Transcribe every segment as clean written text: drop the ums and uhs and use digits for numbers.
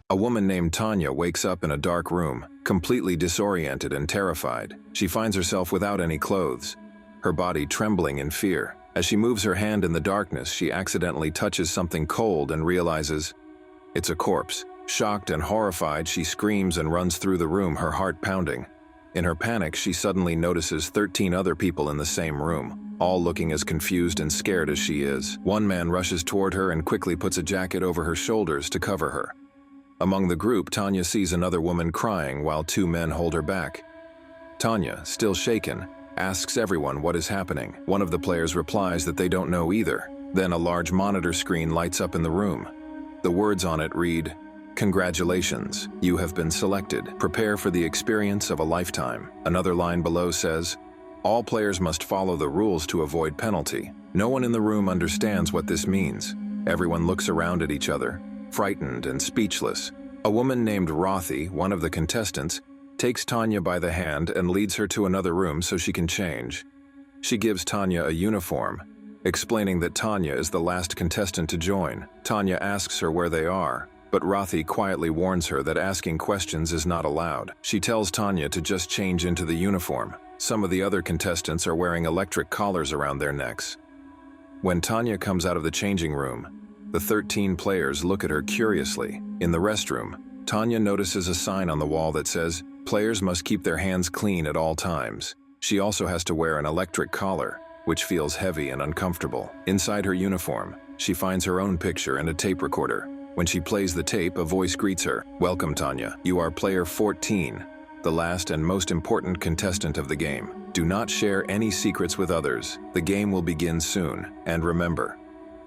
A woman named Tanya wakes up in a dark room, completely disoriented and terrified. She finds herself without any clothes, her body trembling in fear. As she moves her hand in the darkness, she accidentally touches something cold and realizes it's a corpse. Shocked and horrified, she screams and runs through the room, her heart pounding. In her panic, she suddenly notices 13 other people in the same room, all looking as confused and scared as she is. One man rushes toward her and quickly puts a jacket over her shoulders to cover her. Among the group, Tanya sees another woman crying while two men hold her back. Tanya, still shaken, asks everyone what is happening. One of the players replies that they don't know either. Then a large monitor screen lights up in the room. The words on it read, "Congratulations, you have been selected. Prepare for the experience of a lifetime." Another line below says, "All players must follow the rules to avoid penalty." No one in the room understands what this means. Everyone looks around at each other, frightened and speechless. A woman named Rothy, one of the contestants, takes Tanya by the hand and leads her to another room so she can change. She gives Tanya a uniform, explaining that Tanya is the last contestant to join. Tanya asks her where they are, but Rothy quietly warns her that asking questions is not allowed. She tells Tanya to just change into the uniform. Some of the other contestants are wearing electric collars around their necks. When Tanya comes out of the changing room, the 13 players look at her curiously. In the restroom, Tanya notices a sign on the wall that says, "Players must keep their hands clean at all times." She also has to wear an electric collar, which feels heavy and uncomfortable. Inside her uniform, she finds her own picture and a tape recorder. When she plays the tape, a voice greets her. "Welcome, Tanya. You are player 14, the last and most important contestant of the game. Do not share any secrets with others. The game will begin soon. And remember,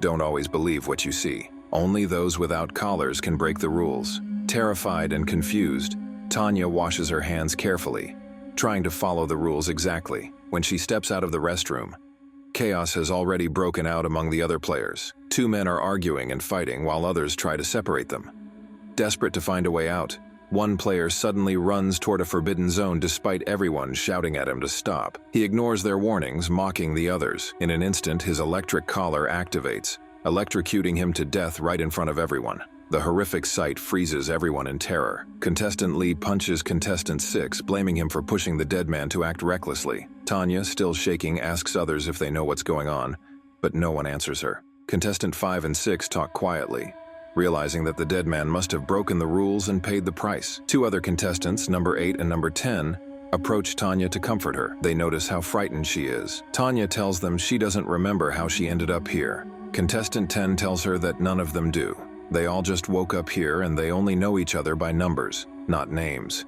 don't always believe what you see. Only those without collars can break the rules." Terrified and confused, Tanya washes her hands carefully, trying to follow the rules exactly. When she steps out of the restroom, chaos has already broken out among the other players. Two men are arguing and fighting while others try to separate them. Desperate to find a way out, one player suddenly runs toward a forbidden zone despite everyone shouting at him to stop. He ignores their warnings, mocking the others. In an instant, his electric collar activates, electrocuting him to death right in front of everyone. The horrific sight freezes everyone in terror. Contestant Lee punches contestant 6, blaming him for pushing the dead man to act recklessly. Tanya, still shaking, asks others if they know what's going on, but no one answers her. Contestant 5 and 6 talk quietly, realizing that the dead man must have broken the rules and paid the price. Two other contestants, number 8 and number 10, approach Tanya to comfort her. They notice how frightened she is. Tanya tells them she doesn't remember how she ended up here. Contestant 10 tells her that none of them do. They all just woke up here and they only know each other by numbers, not names.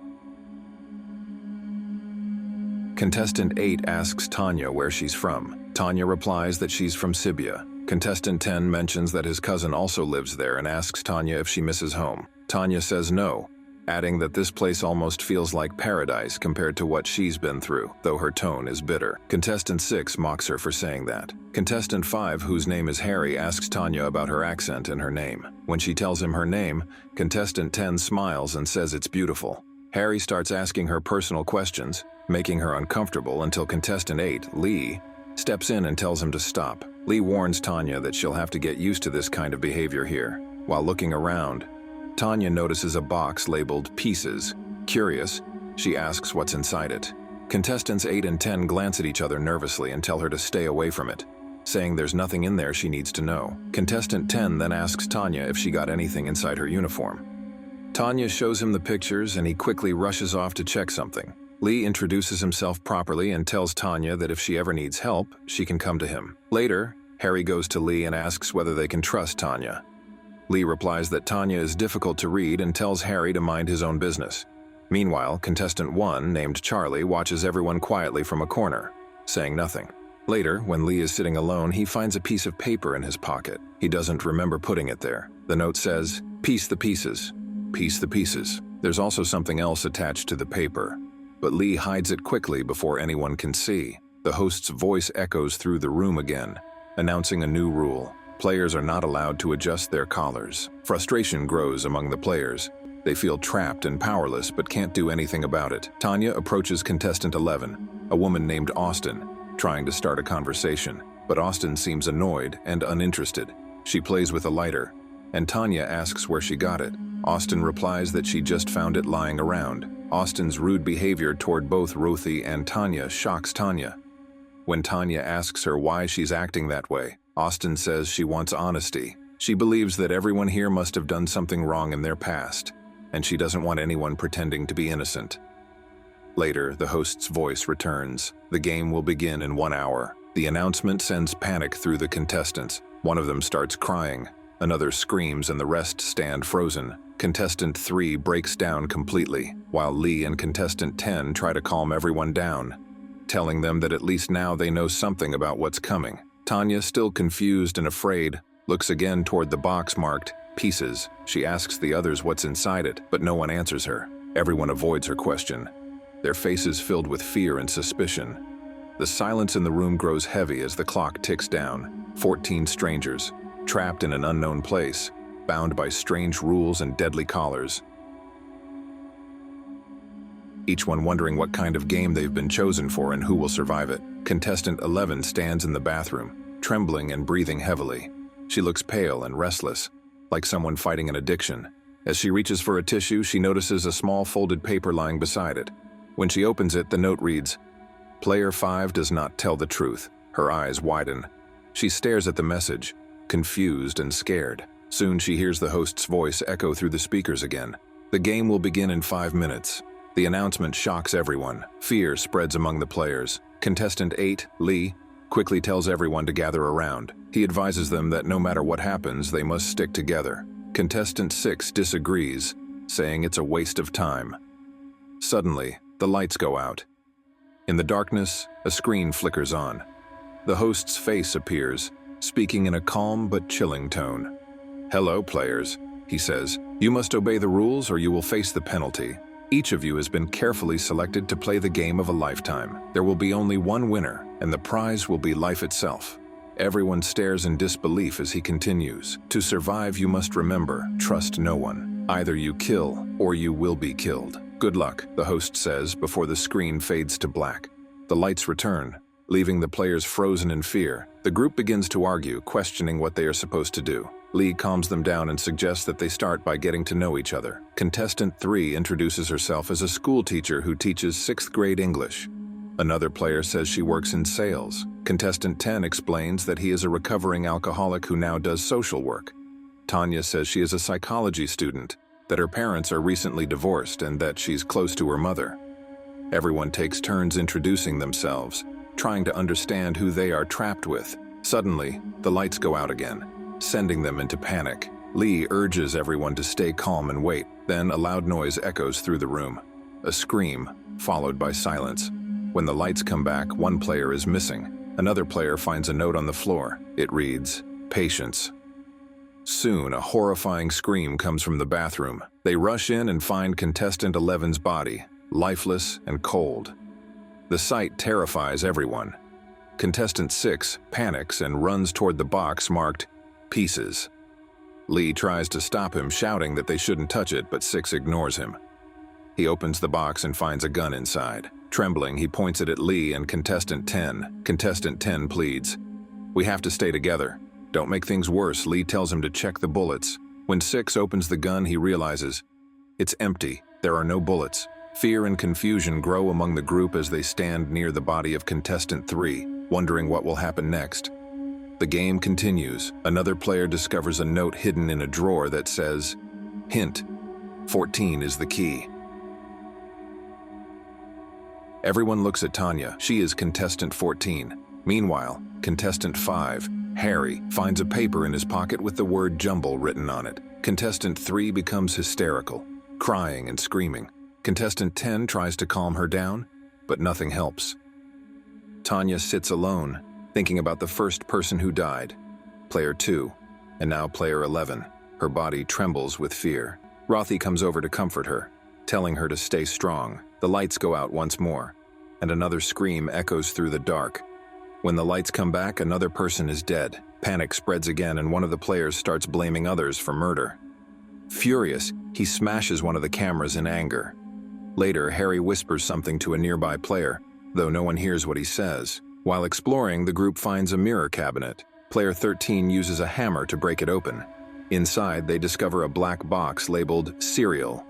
Contestant 8 asks Tanya where she's from. Tanya replies that she's from Sibia. Contestant 10 mentions that his cousin also lives there and asks Tanya if she misses home. Tanya says no, adding that this place almost feels like paradise compared to what she's been through, though her tone is bitter. Contestant 6 mocks her for saying that. Contestant 5, whose name is Harry, asks Tanya about her accent and her name. When she tells him her name, Contestant 10 smiles and says it's beautiful. Harry starts asking her personal questions, making her uncomfortable until Contestant 8, Lee, steps in and tells him to stop. Lee warns Tanya that she'll have to get used to this kind of behavior here. While looking around, Tanya notices a box labeled Pieces. Curious, she asks what's inside it. Contestants 8 and 10 glance at each other nervously and tell her to stay away from it, saying there's nothing in there she needs to know. Contestant 10 then asks Tanya if she got anything inside her uniform. Tanya shows him the pictures and he quickly rushes off to check something. Lee introduces himself properly and tells Tanya that if she ever needs help, she can come to him. Later, Harry goes to Lee and asks whether they can trust Tanya. Lee replies that Tanya is difficult to read and tells Harry to mind his own business. Meanwhile, contestant 1, named Charlie, watches everyone quietly from a corner, saying nothing. Later, when Lee is sitting alone, he finds a piece of paper in his pocket. He doesn't remember putting it there. The note says, "Piece the pieces. Piece the pieces." There's also something else attached to the paper, but Lee hides it quickly before anyone can see. The host's voice echoes through the room again, announcing a new rule. Players are not allowed to adjust their collars. Frustration grows among the players. They feel trapped and powerless but can't do anything about it. Tanya approaches contestant 11, a woman named Austin, trying to start a conversation, but Austin seems annoyed and uninterested. She plays with a lighter, and Tanya asks where she got it. Austin replies that she just found it lying around. Austin's rude behavior toward both Ruthie and Tanya shocks Tanya. When Tanya asks her why she's acting that way, Austin says she wants honesty. She believes that everyone here must have done something wrong in their past, and she doesn't want anyone pretending to be innocent. Later, the host's voice returns. The game will begin in 1 hour. The announcement sends panic through the contestants. One of them starts crying. Another screams and the rest stand frozen. Contestant 3 breaks down completely, while Lee and contestant 10 try to calm everyone down, telling them that at least now they know something about what's coming. Tanya, still confused and afraid, looks again toward the box marked pieces. She asks the others what's inside it, but no one answers her. Everyone avoids her question, their faces filled with fear and suspicion. The silence in the room grows heavy as the clock ticks down. 14 strangers, trapped in an unknown place, bound by strange rules and deadly collars. Each one wondering what kind of game they've been chosen for and who will survive it. Contestant 11 stands in the bathroom, trembling and breathing heavily. She looks pale and restless, like someone fighting an addiction. As she reaches for a tissue, she notices a small folded paper lying beside it. When she opens it, the note reads, "Player 5 does not tell the truth." Her eyes widen. She stares at the message, confused and scared. Soon she hears the host's voice echo through the speakers again. The game will begin in 5 minutes. The announcement shocks everyone. Fear spreads among the players. Contestant 8, Lee, quickly tells everyone to gather around. He advises them that no matter what happens, they must stick together. Contestant 6 disagrees, saying it's a waste of time. Suddenly, the lights go out. In the darkness, a screen flickers on. The host's face appears, speaking in a calm but chilling tone. "Hello, players," he says. "You must obey the rules or you will face the penalty. Each of you has been carefully selected to play the game of a lifetime. There will be only one winner, and the prize will be life itself." Everyone stares in disbelief as he continues. "To survive, you must remember, trust no one. Either you kill, or you will be killed. Good luck," the host says before the screen fades to black. The lights return, leaving the players frozen in fear. The group begins to argue, questioning what they are supposed to do. Lee calms them down and suggests that they start by getting to know each other. Contestant 3 introduces herself as a school teacher who teaches 6th grade English. Another player says she works in sales. Contestant 10 explains that he is a recovering alcoholic who now does social work. Tanya says she is a psychology student, that her parents are recently divorced, and that she's close to her mother. Everyone takes turns introducing themselves, trying to understand who they are trapped with. Suddenly, the lights go out again, sending them into panic. Lee urges everyone to stay calm and wait. Then a loud noise echoes through the room. A scream, followed by silence. When the lights come back, one player is missing. Another player finds a note on the floor. It reads, "Patience." Soon, a horrifying scream comes from the bathroom. They rush in and find contestant 11's body, lifeless and cold. The sight terrifies everyone. Contestant 6 panics and runs toward the box marked "Pieces." Lee tries to stop him, shouting that they shouldn't touch it, but 6 ignores him. He opens the box and finds a gun inside. Trembling, he points it at Lee and contestant 10. Contestant 10 pleads, "We have to stay together. Don't make things worse." Lee tells him to check the bullets. When 6 opens the gun, he realizes it's empty. There are no bullets. Fear and confusion grow among the group as they stand near the body of contestant 3, wondering what will happen next. The game continues. Another player discovers a note hidden in a drawer that says, "Hint, 14 is the key." Everyone looks at Tanya. She is contestant 14. Meanwhile, contestant 5, Harry, finds a paper in his pocket with the word "jumble" written on it. Contestant 3 becomes hysterical, crying and screaming. Contestant 10 tries to calm her down, but nothing helps. Tanya sits alone, thinking about the first person who died, player 2, and now player 11. Her body trembles with fear. Rothy comes over to comfort her, telling her to stay strong. The lights go out once more, and another scream echoes through the dark. When the lights come back, another person is dead. Panic spreads again, and one of the players starts blaming others for murder. Furious, he smashes one of the cameras in anger. Later, Harry whispers something to a nearby player, though no one hears what he says. While exploring, the group finds a mirror cabinet. Player 13 uses a hammer to break it open. Inside, they discover a black box labeled cereal.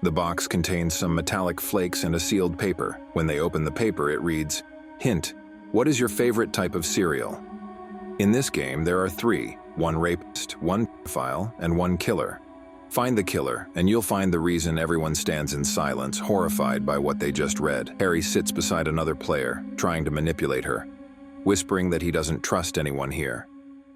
The box contains some metallic flakes and a sealed paper. When they open the paper, it reads, "Hint, what is your favorite type of cereal?" In this game, there are 3, 1 rapist, 1 pedophile, and 1 killer. Find the killer, and you'll find the reason everyone stands in silence, horrified by what they just read. Harry sits beside another player, trying to manipulate her, whispering that he doesn't trust anyone here.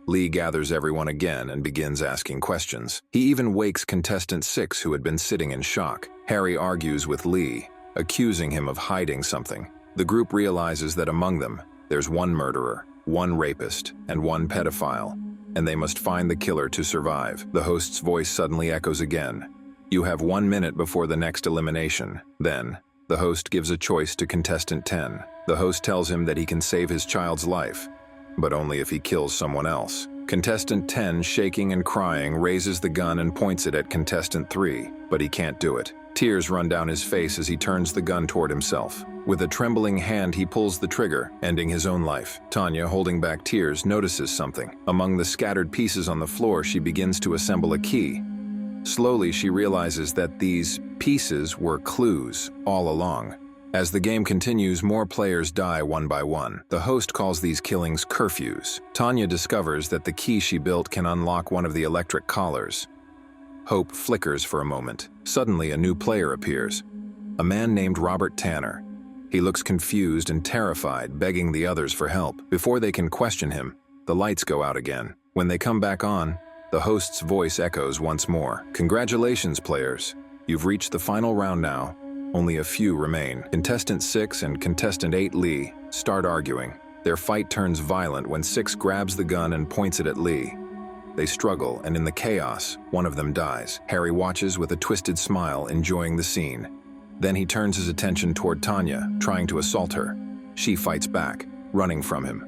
Lee gathers everyone again and begins asking questions. He even wakes contestant 6, who had been sitting in shock. Harry argues with Lee, accusing him of hiding something. The group realizes that among them, there's 1 murderer, 1 rapist, and 1 pedophile, and they must find the killer to survive. The host's voice suddenly echoes again. You have 1 minute before the next elimination. Then, the host gives a choice to contestant 10. The host tells him that he can save his child's life, but only if he kills someone else. Contestant 10, shaking and crying, raises the gun and points it at contestant 3, but he can't do it. Tears run down his face as he turns the gun toward himself. With a trembling hand, he pulls the trigger, ending his own life. Tanya, holding back tears, notices something. Among the scattered pieces on the floor, she begins to assemble a key. Slowly, she realizes that these pieces were clues all along. As the game continues, more players die one by one. The host calls these killings curfews. Tanya discovers that the key she built can unlock one of the electric collars. Hope flickers for a moment. Suddenly, a new player appears. A man named Robert Tanner. He looks confused and terrified, begging the others for help. Before they can question him, the lights go out again. When they come back on, the host's voice echoes once more. Congratulations, players. You've reached the final round now. Only a few remain. Contestant 6 and contestant 8, Lee, start arguing. Their fight turns violent when 6 grabs the gun and points it at Lee. They struggle, and in the chaos, one of them dies. Harry watches with a twisted smile, enjoying the scene. Then he turns his attention toward Tanya, trying to assault her. She fights back, running from him.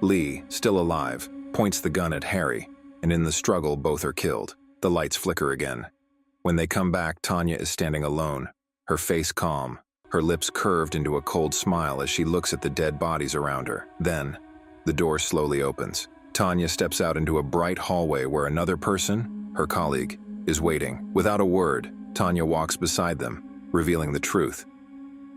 Lee, still alive, points the gun at Harry, and in the struggle, both are killed. The lights flicker again. When they come back, Tanya is standing alone, her face calm, her lips curved into a cold smile as she looks at the dead bodies around her. Then, the door slowly opens. Tanya steps out into a bright hallway where another person, her colleague, is waiting. Without a word, Tanya walks beside them, revealing the truth.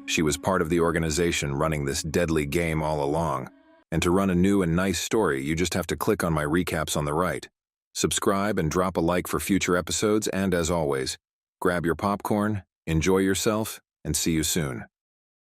She was part of the organization running this deadly game all along. And to run a new and nice story, you just have to click on my recaps on the right. Subscribe and drop a like for future episodes, and as always, grab your popcorn, enjoy yourself, and see you soon.